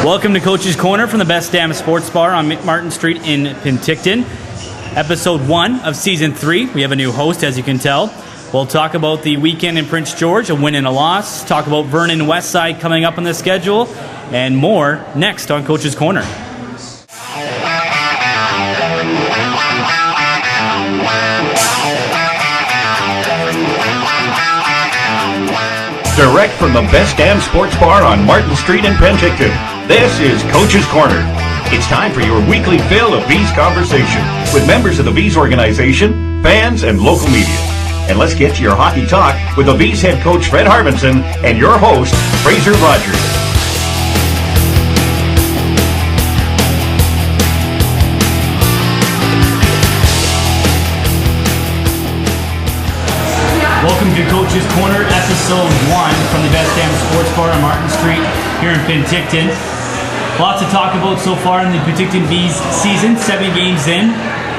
Welcome to Coach's Corner from the Best Damn Sports Bar on McMartin Street in Penticton. Episode 1 of Season 3. We have a new host, as you can tell. We'll talk about the weekend in Prince George, a win and a loss. Talk about Vernon Westside coming up on the schedule. And more next on Coach's Corner. Direct from the Best Damn Sports Bar on Martin Street in Penticton, this is Coach's Corner. It's time for your weekly fill of Vees conversation with members of the Vees organization, fans, and local media. And let's get to your hockey talk with the Vees head coach Fred Harvinson and your host, Fraser Rogers. Welcome to Coach's Corner, Episode 1 from the Best Damn Sports Bar on Martin Street here in Penticton. Lots to talk about so far in the Penticton Vees season, 7 games in.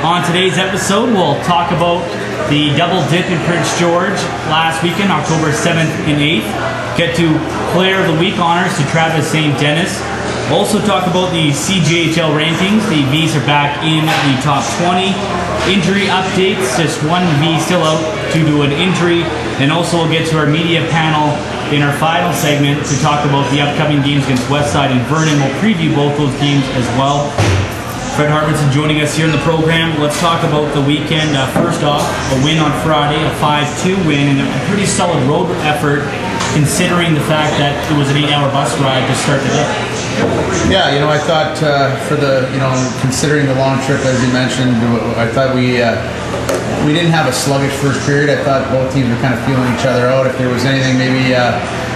On today's episode, we'll talk about the double dip in Prince George last weekend, October 7th and 8th. Get to Player of the Week honors to Travis St. Dennis. Also talk about the CJHL rankings. The Vees are back in the top 20. Injury updates, just one V still out due to an injury. And also we'll get to our media panel in our final segment to talk about the upcoming games against Westside and Vernon. We'll preview both those games as well. Fred Harvinson joining us here in the program. Let's talk about the weekend. First off, a win on Friday, a 5-2 win, and a pretty solid road effort considering the fact that it was an 8-hour bus ride to start the day. Yeah, I thought for the, considering the long trip, as you mentioned, I thought we didn't have a sluggish first period. I thought both teams were kind of feeling each other out. If there was anything, maybe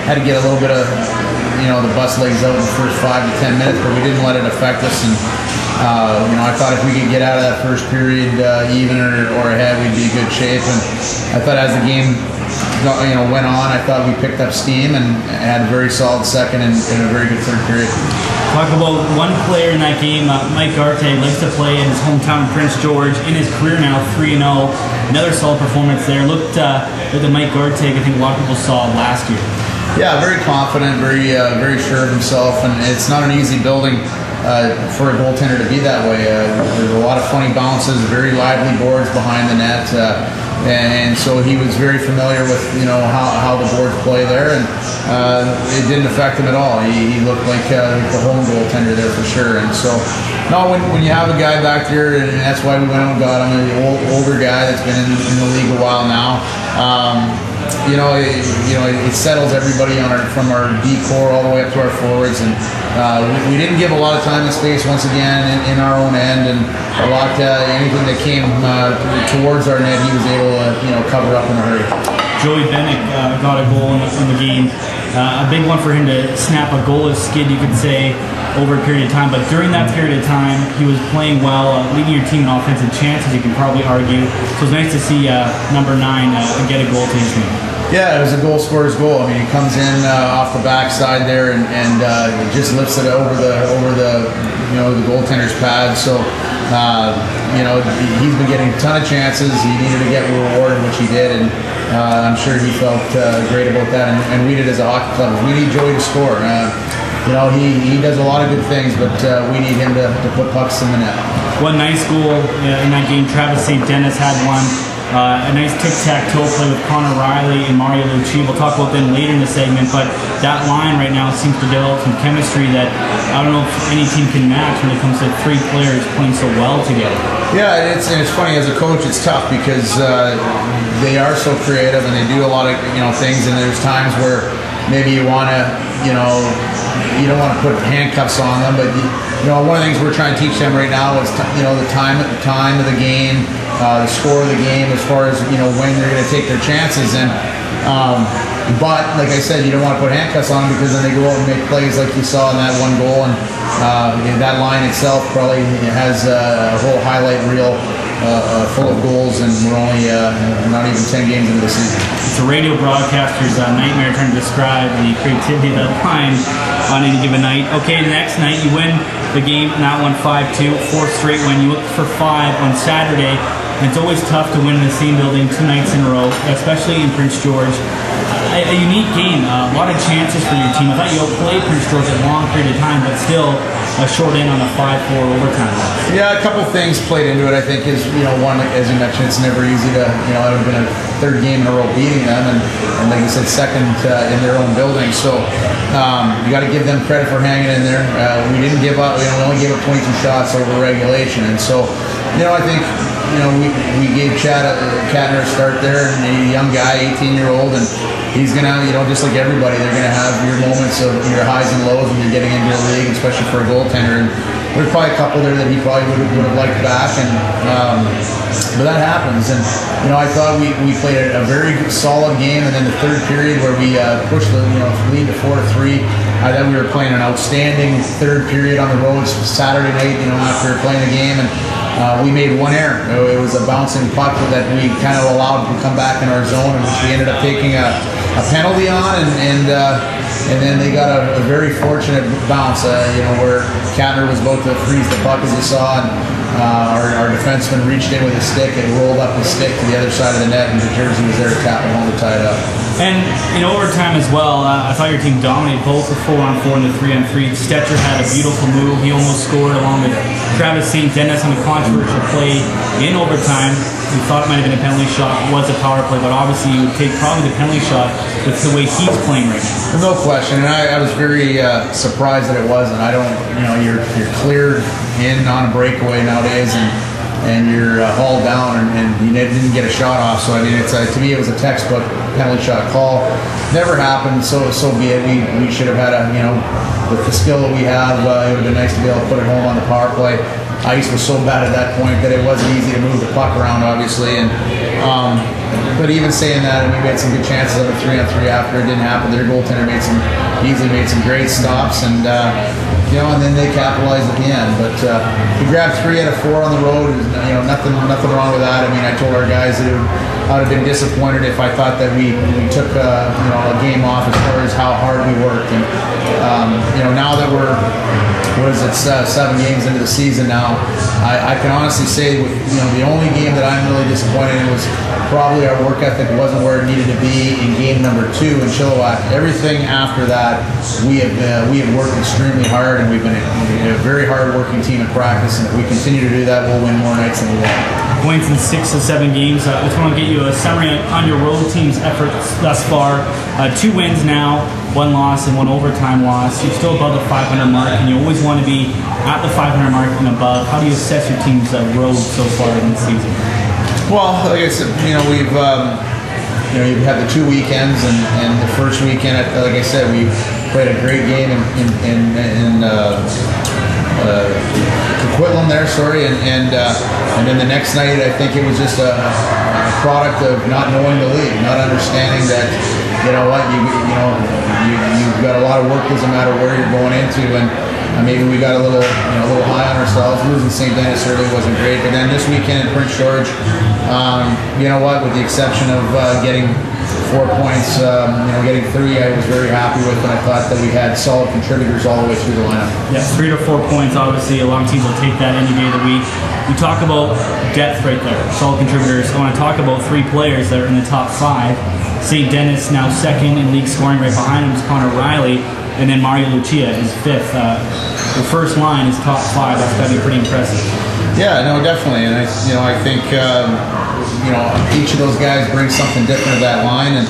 had to get a little bit of, the bus legs out in the first 5 to 10 minutes, but we didn't let it affect us. And I thought if we could get out of that first period even or ahead, we'd be in good shape. And I thought as the game went on, I thought we picked up steam and had a very solid second and a very good third period. Talk about one player in that game, Mike Garte, likes to play in his hometown Prince George. In his career now, 3-0. Another solid performance there. Looked like the Mike Garte I think a lot of people saw last year. Yeah, very confident, very sure of himself, and it's not an easy building for a goaltender to be that way. There's a lot of funny bounces, very lively boards behind the net. And so he was very familiar with how the boards play there, and it didn't affect him at all. He looked like the home goaltender there for sure. And so, when you have a guy back there, and that's why we went out and got him, an older guy that's been in the league a while now. It settles everybody from our D core all the way up to our forwards, and we didn't give a lot of time and space once again in our own end, and a lot anything that came towards our net, he was able to cover up in a hurry. Joey Bennick got a goal in the game. A big one for him to snap a goalless skid, you could say, over a period of time. But during that period of time, he was playing well, leading your team in offensive chances, you can probably argue. So it's nice to see number 9 get a goal to his team. Yeah, it was a goal scorer's goal. I mean, he comes in off the backside there and just lifts it over the goaltender's pad. So he's been getting a ton of chances. He needed to get rewarded, which he did, and I'm sure he felt great about that. And we did as a hockey club. We need Joey to score. He does a lot of good things, but we need him to put pucks in the net. One nice goal in that game. Travis St. Dennis had one. A nice tic-tac-toe play with Connor Riley and Mario Lucci. We'll talk about them later in the segment, but that line right now seems to develop some chemistry that I don't know if any team can match when it comes to 3 players playing so well together. Yeah, it's funny, as a coach it's tough because they are so creative and they do a lot of things, and there's times where maybe you want to you don't want to put handcuffs on them, but one of the things we're trying to teach them right now is the time of the game, the score of the game, as far as when they're going to take their chances. And but like I said, you don't want to put handcuffs on them because then they go out and make plays like you saw in that one goal. And that line itself probably has a whole highlight reel full of goals, and we're only not even 10 games into the season. It's a radio broadcaster's nightmare trying to describe the creativity of that line on any given night. Okay, the next night you win the game, that one 5-2, 4th straight win. You look for 5 on Saturday. And it's always tough to win in the same building 2 nights in a row, especially in Prince George. A unique game, a lot of chances for your team. I thought you outplayed Prince George a long period of time, but still a short in on a 5-4 overtime loss. Yeah, a couple things played into it. I think is, one, as you mentioned, it's never easy to, it would have been a third game in a row beating them, and like you said, second in their own building. So you got to give them credit for hanging in there. We didn't give up. We only gave up 22 shots over regulation, and so I think we gave Katner a start there, and a young guy, 18-year-old, and he's gonna, just like everybody, they're gonna have your moments of your highs and lows when you're getting into a league, especially for a goaltender. And there's probably a couple there that he probably would have liked back, and but that happens. And I thought we played a very solid game, and then the third period where we pushed the lead to 4-3. I thought we were playing an outstanding third period on the road Saturday night. After playing the game, and we made one error. It was a bouncing puck that we kind of allowed to come back in our zone, and which we ended up taking a penalty on, and then they got a very fortunate bounce, where Katner was about to freeze the puck, as you saw, and our defenseman reached in with his stick and rolled up his stick to the other side of the net, and Jersey was there to tap it home to tie it up. And in overtime as well, I thought your team dominated both the 4-on-4 and the 3-on-3. Stetcher had a beautiful move. He almost scored along with Travis St. Dennis on a controversial play in overtime. We thought it might have been a penalty shot. It was a power play, but obviously you would take probably the penalty shot with the way he's playing right now. No question, and I was very surprised that it wasn't. I don't, you're cleared in on a breakaway nowadays, and you're hauled down, and you didn't get a shot off. So I mean, to me, it was a textbook penalty shot call. Never happened. So be it. We should have had with the skill that we have, it would have been nice to be able to put it home on the power play. Ice was so bad at that point that it wasn't easy to move the puck around, obviously, and but even saying that, we made some good chances on the 3-on-3 after it didn't happen. Their goaltender easily made some great stops, and and then they capitalized at the end. But we grabbed 3 out of 4 on the road. Nothing wrong with that. I mean, I told our guys that I would have been disappointed if I thought that we took a game off as far as how hard we worked. And now that we're 7 games into the season now, I can honestly say the only game that I'm really disappointed in was probably our work ethic wasn't where it needed to be in game number 2 in Chilliwack. Everything after that, we have worked extremely hard, and we've been a very hard working team in practice, and if we continue to do that, we'll win more nights than we won. Points in 6 of 7 games. I just want to get you a summary on your road team's efforts thus far. 2 wins now, 1 loss and 1 overtime loss. You're still above the 500 mark, and you always want to be at the 500 mark and above. How do you assess your team's road so far in the season? Well, like I said, we've you've had the 2 weekends, and the first weekend, like I said, we played a great game in Coquitlam there, and then the next night, I think it was just a product of not knowing the league, not understanding that you've got a lot of work, doesn't matter where you're going into, and maybe we got a little high on ourselves. Losing St. Dennis early wasn't great, but then this weekend in Prince George, with the exception of getting 4 points, getting 3, I was very happy with, and I thought that we had solid contributors all the way through the lineup. Yeah, 3 to 4 points. Obviously, a lot of teams will take that any day of the week. We talk about depth right there, solid contributors. I want to talk about 3 players that are in the top 5. St. Dennis now second in league scoring. Right behind him is Connor Riley, and then Mario Lucia is 5th. The first line is top 5. That's got to be pretty impressive. Yeah, no, definitely, and I think each of those guys brings something different to that line, and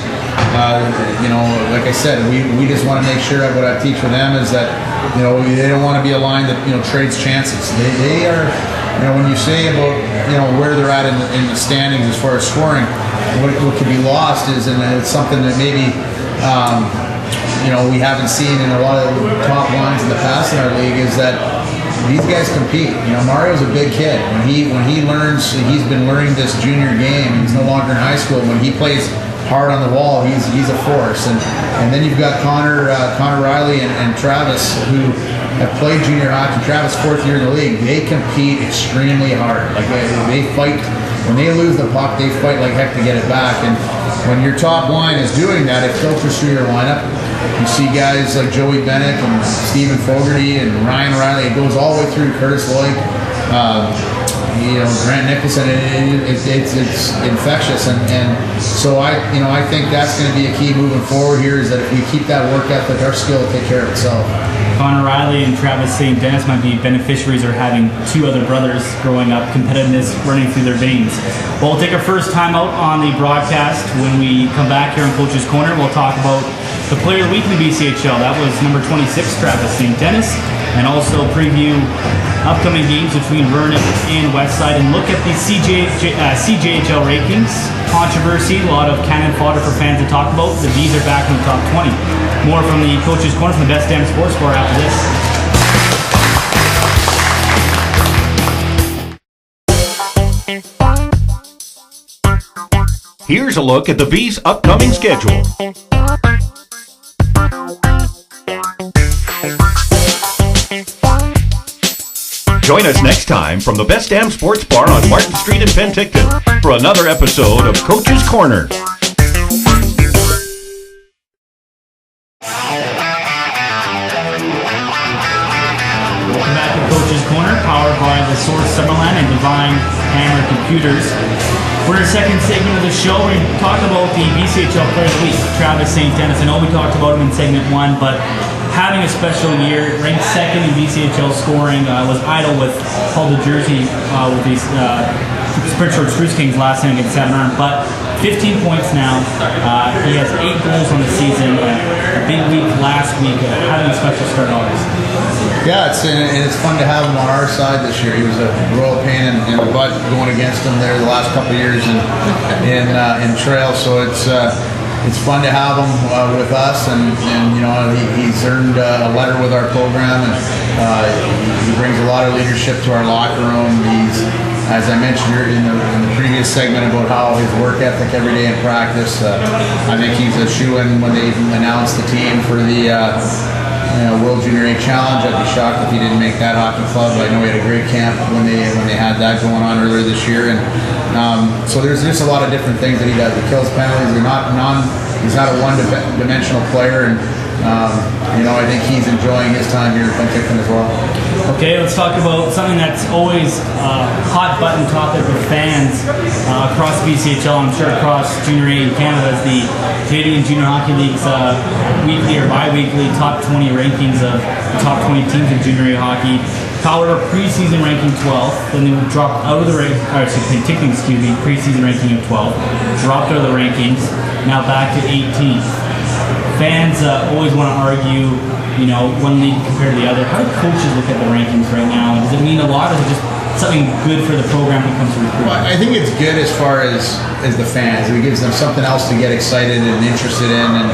like I said, we just want to make sure that what I teach with them is that they don't want to be a line that trades chances. They are, when you say about where they're at in the standings as far as scoring, what could be lost is, and it's something that maybe we haven't seen in a lot of the top lines in the past in our league, is that these guys compete. Mario's a big kid. When he learns, he's been learning this junior game. He's no longer in high school. When he plays hard on the wall, he's a force. And then you've got Connor Riley and Travis, who have played junior hockey. Travis, 4th year in the league. They compete extremely hard. Like they fight. When they lose the puck, they fight like heck to get it back. And when your top line is doing that, it filters through your lineup. You see guys like Joey Bennett and Stephen Fogarty and Ryan Riley. It goes all the way through Curtis Lloyd. Grant Nicholson, it's infectious, and so I think that's going to be a key moving forward here, is that if we keep that work ethic, our skill will take care of itself. Connor Riley and Travis St. Dennis might be beneficiaries of having two other brothers growing up, competitiveness running through their veins. Well, we'll take our first time out on the broadcast. When we come back here in Coach's Corner, we'll talk about the Player of the Week in the BCHL. That was number 26, Travis St. Dennis, and also preview upcoming games between Vernon and Westside, and look at the CJHL rankings. Controversy, a lot of cannon fodder for fans to talk about. The Vees are back in the top 20. More from the Coach's Corner from the Best Damn Sports Bar after this. Here's a look at the Vees' upcoming schedule. Join us next time from the Best Damn Sports Bar on Martin Street in Penticton for another episode of Coach's Corner. Welcome back to Coach's Corner, powered by the Source Summerland and Divine Hammer Computers. For our second segment of the show, we're going to talk about the BCHL Player of the Week, Travis St. Dennis. I know we talked about him in segment 1, but having a special year, ranked second in BCHL scoring, was idle with Paul DeJersey with these Prince Spruce Kings last time against Seven Arm, but 15 points now. He has 8 goals on the season. A big week last week, having a special start August. Yeah, it's fun to have him on our side this year. He was a royal pain in the butt going against him there the last couple of years in trail. So it's fun to have him with us, and he's earned a letter with our program, and he brings a lot of leadership to our locker room. He's, as I mentioned in the previous segment about how his work ethic every day in practice, I think he's a shoo-in when they announced the team for the World Junior A Challenge. I'd be shocked if he didn't make that hockey club. I know he had a great camp when they had that going on earlier this year, and so there's just a lot of different things that he does. He kills penalties. He's not a one-dimensional player, and I think he's enjoying his time here in Penticton as well. Okay, let's talk about something that's always a hot-button topic with fans across BCHL, I'm sure across Junior A in Canada, is the Canadian Junior Hockey League's weekly or bi-weekly top 20 rankings of the top 20 teams in Junior A hockey. However, preseason ranking 12th, then they dropped out of the Penticton, preseason ranking of 12th, dropped out of the rankings, now back to 18th. Fans always want to argue, one league compared to the other. How do coaches look at the rankings right now? And does it mean a lot, or is it just something good for the program when it comes to recruiting? Well, I think it's good as far as the fans. It gives them something else to get excited and interested in, and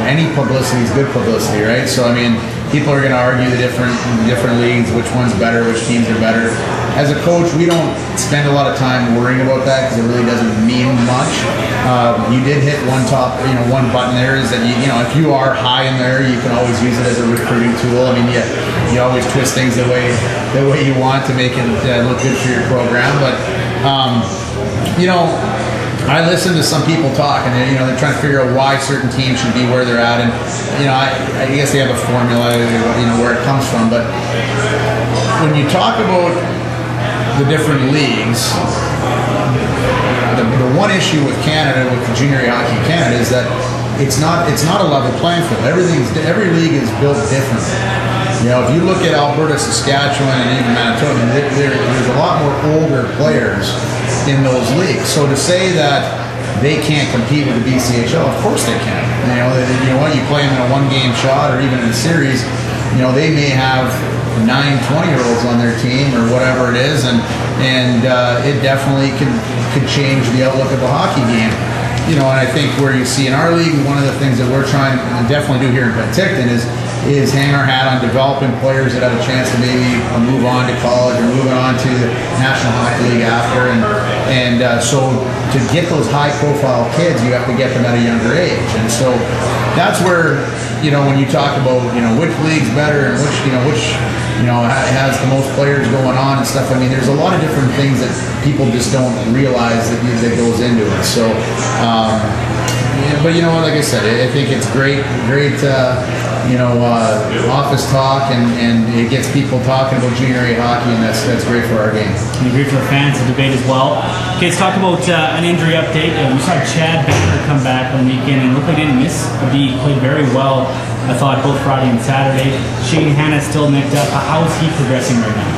any publicity is good publicity, right? So people are going to argue the different leagues, which one's better, which teams are better. As a coach, we don't spend a lot of time worrying about that because it really doesn't mean much. You did hit one button there, is that if you are high in there, you can always use it as a recruiting tool. You always twist things the way you want to make it look good for your program. But I listen to some people talk, and they're trying to figure out why certain teams should be where they're at, and I guess they have a formula, where it comes from. But when you talk about the different leagues, the one issue with Canada, with the Junior A Hockey Canada, is that it's not a level playing field. Every league is built differently. If you look at Alberta, Saskatchewan, and even Manitoba, there's a lot more older players in those leagues. So to say that they can't compete with the BCHL, of course they can. You play them in a one-game shot or even in a series, they may have 9 20-year-olds on their team or whatever it is, and it definitely could change the outlook of the hockey game. And I think where you see in our league, one of the things that we're trying to definitely do here in Penticton is hang our hat on developing players that have a chance to maybe move on to college or move on to the National Hockey League after, and so to get those high-profile kids, you have to get them at a younger age, and so that's where when you talk about which league's better and which has the most players going on and stuff. There's a lot of different things that people just don't realize that goes into it. So but you know what? Like I said, I think it's great, office talk, and it gets people talking about junior A hockey, and that's great for our game. And great for the fans to debate as well. Okay, let's talk about an injury update. We saw Chad Banner come back on the weekend and looked like he didn't miss a beat. Played very well, I thought, both Friday and Saturday. Shane Hanna still nicked up. How is he progressing right now?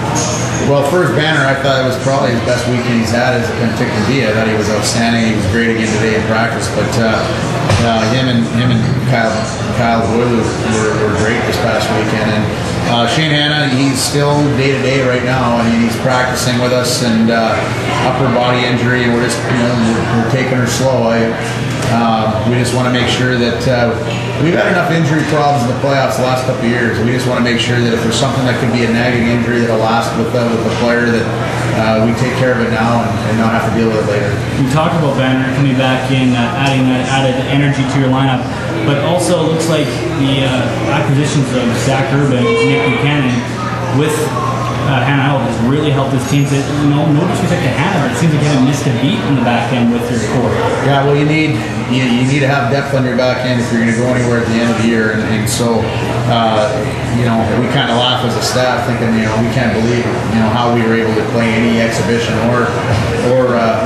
Well, first, Banner, I thought it was probably the best weekend he's had as a Penticton D. I thought he was outstanding. He was great again today in practice, but him and Kyle Boyle were great this past weekend. And Shane Hanna, he's still day to day right now. I mean, he's practicing with us, and upper body injury, and we're just we're taking her slow. We just want to make sure that we've had enough injury problems in the playoffs the last couple of years. We just want to make sure that if there's something that could be a nagging injury that'll last with the player, that we take care of it now and not have to deal with it later. You talked about Banner coming back in, adding that added energy to your lineup, but also it looks like the acquisitions of Zach Urban, Nick Buchanan, with Hanna out has really helped this team. No disrespect to Hanna, but it seems like you haven't missed a beat in the back end with your core. Yeah, well, you need to have depth on your back end if you're going to go anywhere at the end of the year, and so we kind of laugh as a staff, thinking we can't believe how we were able to play any exhibition or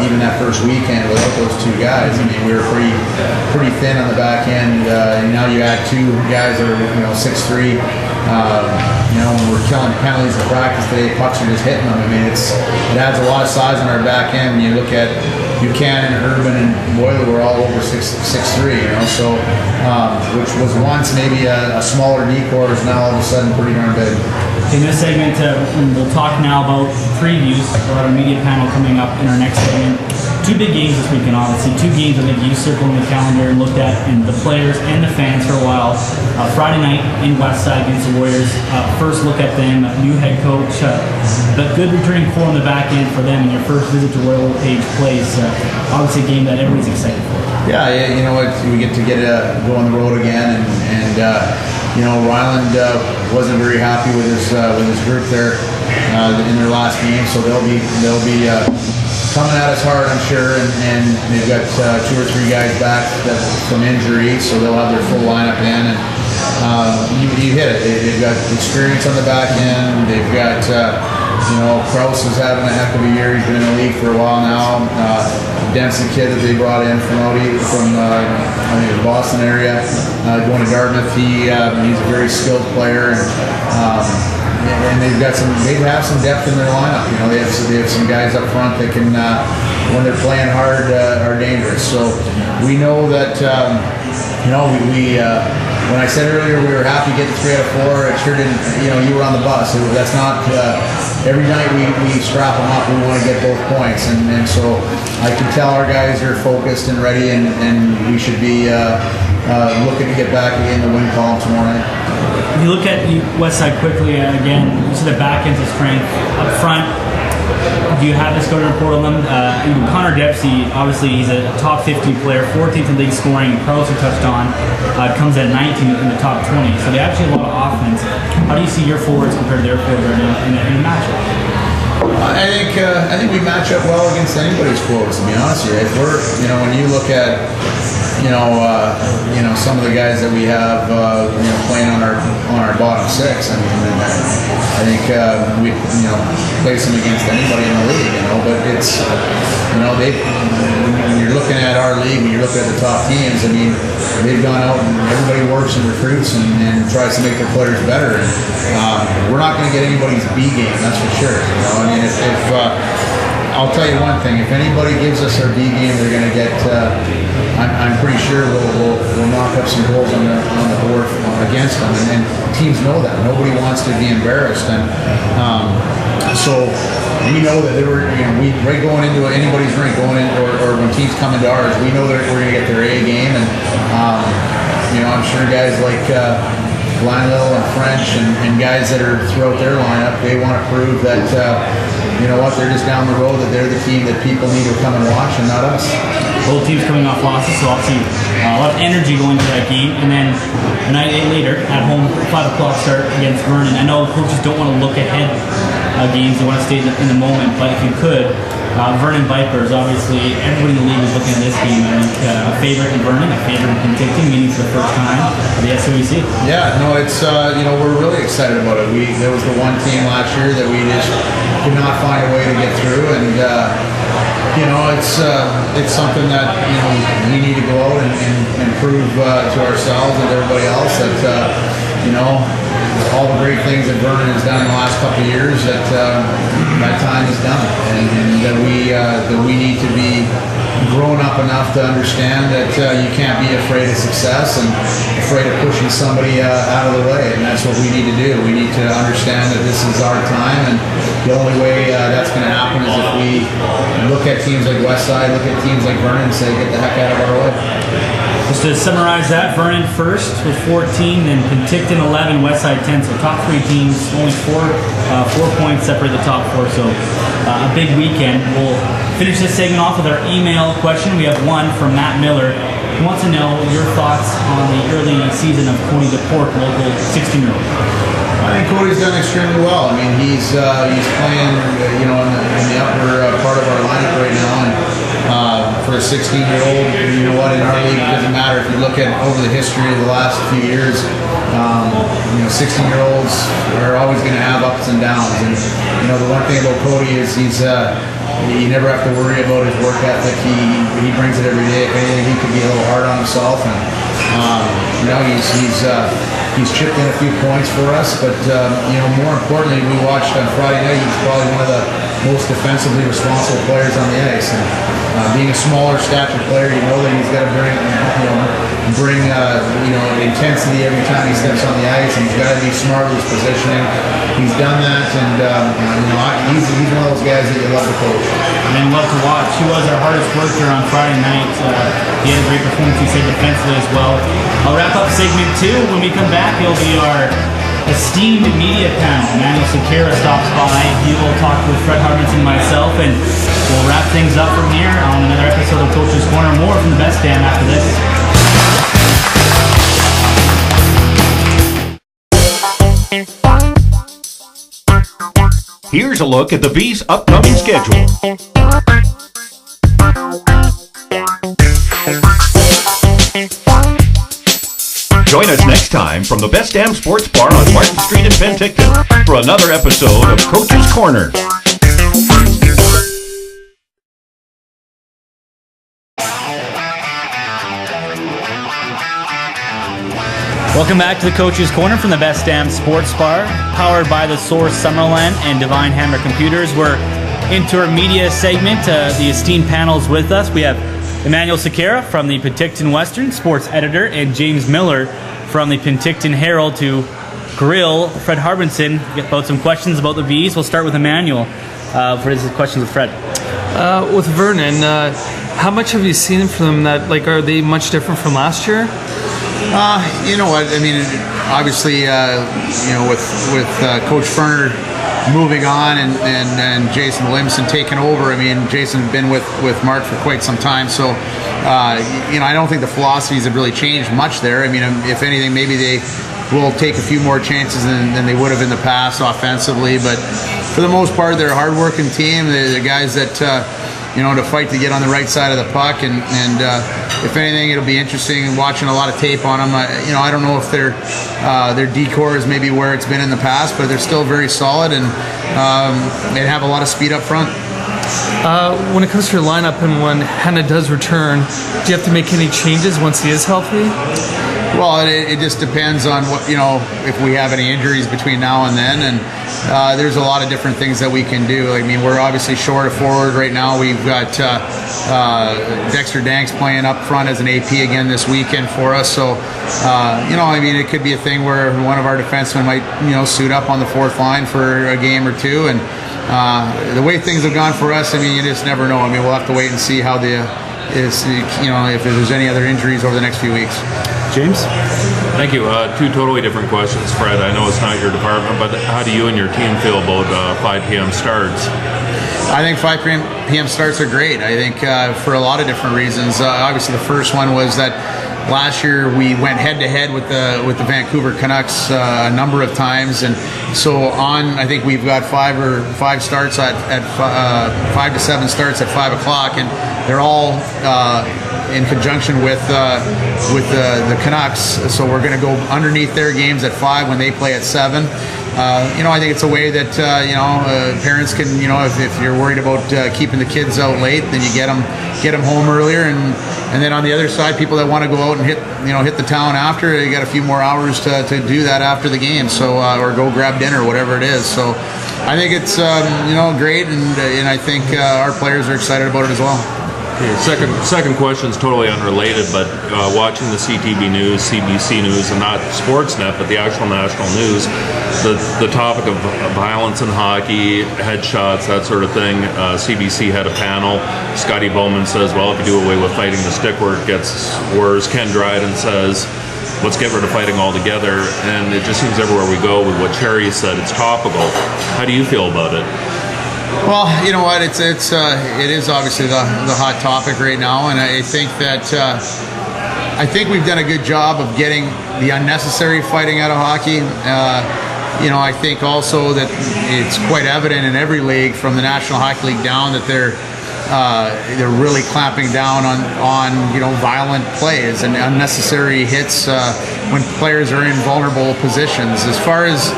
even that first weekend without those two guys. I mean, we were pretty thin on the back end. And now you add two guys that are 6'3". When we're killing penalties in practice today, pucks are just hitting them. I mean, it adds a lot of size on our back end. When you look at Buchanan, Urban, and Boyle, were all over 6'3", so which was once maybe a smaller D-core is now all of a sudden pretty darn big. In this segment, we'll talk now about previews about our media panel coming up in our next segment. Two big games this weekend, obviously. Two games I think you circled on the calendar and looked at, and the players and the fans for a while. Friday night in Westside against the Warriors. First look at them, new head coach, but good returning core on the back end for them in your first visit to Royal LePage Place. Obviously a game that everybody's excited for. Yeah, you know what? We get to go on the road again, and Ryland wasn't very happy with his group there in their last game, so they'll be coming at us hard, I'm sure, and they've got 2 or 3 guys back from injury, so they'll have their full lineup in. And you hit it. They've got experience on the back end. They've got Krause is having a heck of a year. He's been in the league for a while now. Dempsey kid that they brought in from I think the Boston area, going to Dartmouth. He's a very skilled player, and they have some depth in their lineup. They have some guys up front that can, when they're playing hard, are dangerous. So we know that when I said earlier we were happy getting 3 out of 4, it sure didn't. You were on the bus. That's not every night we strap them up. We want to get both points, and so I can tell our guys are focused and ready, and we should be looking to get back in the win column tomorrow night. If you look at Westside quickly, again, you see the back end's a strength. Up front, do you have the scouting report on them? Connor Dempsey, obviously, he's a top 50 player, 14th in league scoring. Carlos, who touched on, comes at 19th in the top 20. So they actually have a lot of offense. How do you see your forwards compared to their forwards right now in a matchup? I think we match up well against anybody's forwards, to be honest with you. If we're, when you look at some of the guys that we have, playing on our bottom 6. I think we, place them against anybody in the league, but it's, when you're looking at our league, when you're looking at the top teams, I mean, they've gone out and everybody works and recruits and tries to make their players better. And we're not going to get anybody's B game, that's for sure. I mean, if I'll tell you one thing: if anybody gives us our B game, they're going to get. I'm pretty sure we'll knock up some goals on the board against them, and teams know that. Nobody wants to be embarrassed, and so we know that we right going into anybody's rink, or when teams come into ours, we know that we're going to get their A game, and I'm sure guys like Glanville and French and guys that are throughout their lineup, they want to prove that they're just down the road, that they're the team that people need to come and watch, and not us. Both teams coming off losses, so obviously a lot of energy going into that game. And then a night later, at home, 5 o'clock start against Vernon. I know coaches don't want to look ahead games; they want to stay in the moment. But if you could, Vernon Vipers, obviously, everybody in the league is looking at this game. I think a favorite in Vernon, a favorite in Penticton, meeting for the first time at the SOEC. Yeah, no, it's we're really excited about it. There was the one team last year that we just could not find a way to get through, and it's something that we need to go out and prove to ourselves and everybody else that all the great things that Vernon has done in the last couple of years, that time is done, and that we need to be grown up enough to understand that you can't be afraid of success and afraid of pushing somebody out of the way, and that's what we need to do. We need to understand that this is our time, and the only way that's going to happen is if we look at teams like Westside, look at teams like Vernon, and say, get the heck out of our way. Just to summarize that, Vernon first with 14, then Penticton 11, Westside 10. So top 3 teams, only 4 points separate the top 4. So a big weekend. We'll finish this segment off with our email question. We have one from Matt Miller. He wants to know your thoughts on the early season of Cody DePorte, local 16-year-old. I think Cody's done extremely well. I mean, he's playing, in the upper part of our lineup right now, and for a 16-year-old, you know what? In our league, it doesn't matter if you look at over the history of the last few years. 16-year-olds are always going to have ups and downs, and the one thing about Cody is you never have to worry about his work ethic. He brings it every day. If anything, he could be a little hard on himself, and he's chipped in a few points for us. But more importantly, we watched on Friday night. He's probably one of the most defensively responsible players on the ice. And being a smaller stature player, that he's got to bring intensity every time he steps on the ice, and he's got to be smart with his positioning. He's done that, and he's one of those guys that you love to coach. And love to watch. He was our hardest worker on Friday night. He had a great performance, he said, defensively as well. I'll wrap up segment 2. When we come back, it'll be our esteemed media panel. Manuel Sequeira stops by. He will talk with Fred Harbinson and myself, and we'll wrap things up from here on another episode of Coach's Corner. More from the Best Damn after this. Here's a look at the Vees' upcoming schedule. Join us next time from the Best Damn Sports Bar on Martin Street in Penticton for another episode of Coach's Corner. Welcome back to the Coach's Corner from the Best Damn Sports Bar, powered by the Source Summerland and Divine Hammer Computers. We're into our media segment. The esteemed panels with us. We have Emmanuel Sequeira from the Penticton Western, sports editor, and James Miller from the Penticton Herald to grill Fred Harbinson about some questions about the Vees. We'll start with Emmanuel for his questions with Fred. With Vernon, how much have you seen from them? Are they much different from last year? You know what? I mean, obviously, with Coach Ferner moving on and Jason Williamson taking over. I mean, Jason had been with Mark for quite some time, so I don't think the philosophies have really changed much there. I mean, if anything, maybe they will take a few more chances than they would have in the past offensively. But for the most part, they're a hard-working team. They're the guys that to fight to get on the right side of the puck, and if anything, it'll be interesting watching a lot of tape on them. I don't know if their decor is maybe where it's been in the past, but they're still very solid, and they have a lot of speed up front. When it comes to your lineup and when Hanna does return, do you have to make any changes once he is healthy? Well, it just depends on what, if we have any injuries between now and then, and there's a lot of different things that we can do. I mean, we're obviously short of forward right now. We've got Dexter Danks playing up front as an AP again this weekend for us. So, it could be a thing where one of our defensemen might, suit up on the fourth line for a game or two. And the way things have gone for us, you just never know. We'll have to wait and see how if there's any other injuries over the next few weeks. James? Thank you. Two totally different questions, Fred. I know it's not your department, but how do you and your team feel about 5 p.m. starts? I think 5 p.m. starts are great. I think for a lot of different reasons. Obviously, the first one was that Last year we went head to head with the Vancouver Canucks a number of times, and so I think we've got 5 starts at 5 to 7 starts at 5 o'clock, and they're all in conjunction with the Canucks. So we're going to go underneath their games at 5 when they play at 7. I think it's a way that parents can, if you're worried about keeping the kids out late, then you get them home earlier, and then on the other side, people that want to go out and hit the town after, you got a few more hours to do that after the game, so or go grab dinner, whatever it is. So I think it's great, and I think our players are excited about it as well. Second question is totally unrelated, but watching the CTV News, CBC News, and not Sportsnet, but the actual national news, the topic of violence in hockey, headshots, that sort of thing. CBC had a panel. Scotty Bowman says, well, if you do away with fighting, the stick work gets worse. Ken Dryden says, let's get rid of fighting altogether. And it just seems everywhere we go with what Cherry said, it's topical. How do you feel about it? Well, you know what? It is obviously the hot topic right now, and I think that we've done a good job of getting the unnecessary fighting out of hockey. I think also that it's quite evident in every league, from the National Hockey League down, that they're really clamping down on violent plays and unnecessary hits when players are in vulnerable positions. As far as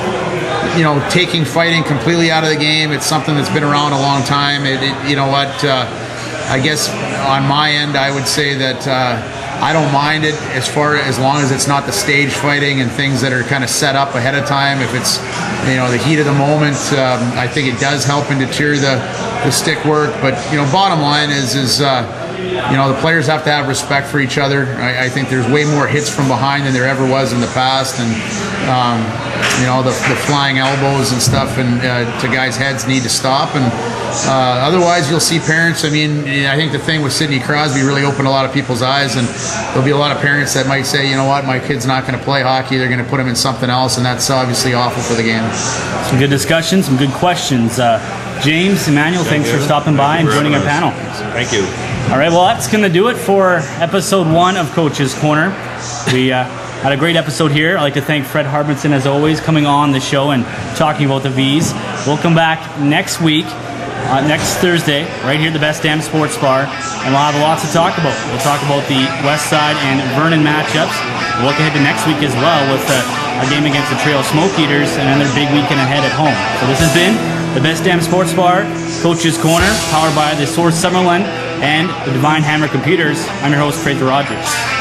taking fighting completely out of the game, it's something that's been around a long time. I guess on my end, I would say that I don't mind it as long as it's not the stage fighting and things that are kind of set up ahead of time. If it's the heat of the moment, I think it does help and deter the stick work. But bottom line is the players have to have respect for each other. I think there's way more hits from behind than there ever was in the past, and the flying elbows and stuff and to guys' heads need to stop. And otherwise, you'll see parents. I think the thing with Sidney Crosby really opened a lot of people's eyes, and there'll be a lot of parents that might say, you know what, my kid's not going to play hockey. They're going to put him in something else, and that's obviously awful for the game. Some good discussion, some good questions. James, Emmanuel, thanks for stopping by and joining our panel. Thank you. All right, well, that's going to do it for episode 1 of Coach's Corner. We had a great episode here. I'd like to thank Fred Harbinson, as always, coming on the show and talking about the Vees. We'll come back next week, next Thursday, right here at the Best Damn Sports Bar, and we'll have lots to talk about. We'll talk about the West Side and Vernon matchups. We'll look ahead to next week as well with a game against the Trail Smoke Eaters and another big weekend ahead at home. So this has been the Best Damn Sports Bar, Coach's Corner, powered by the Source Summerlin and the Divine Hammer Computers. I'm your host, Fraser Rogers.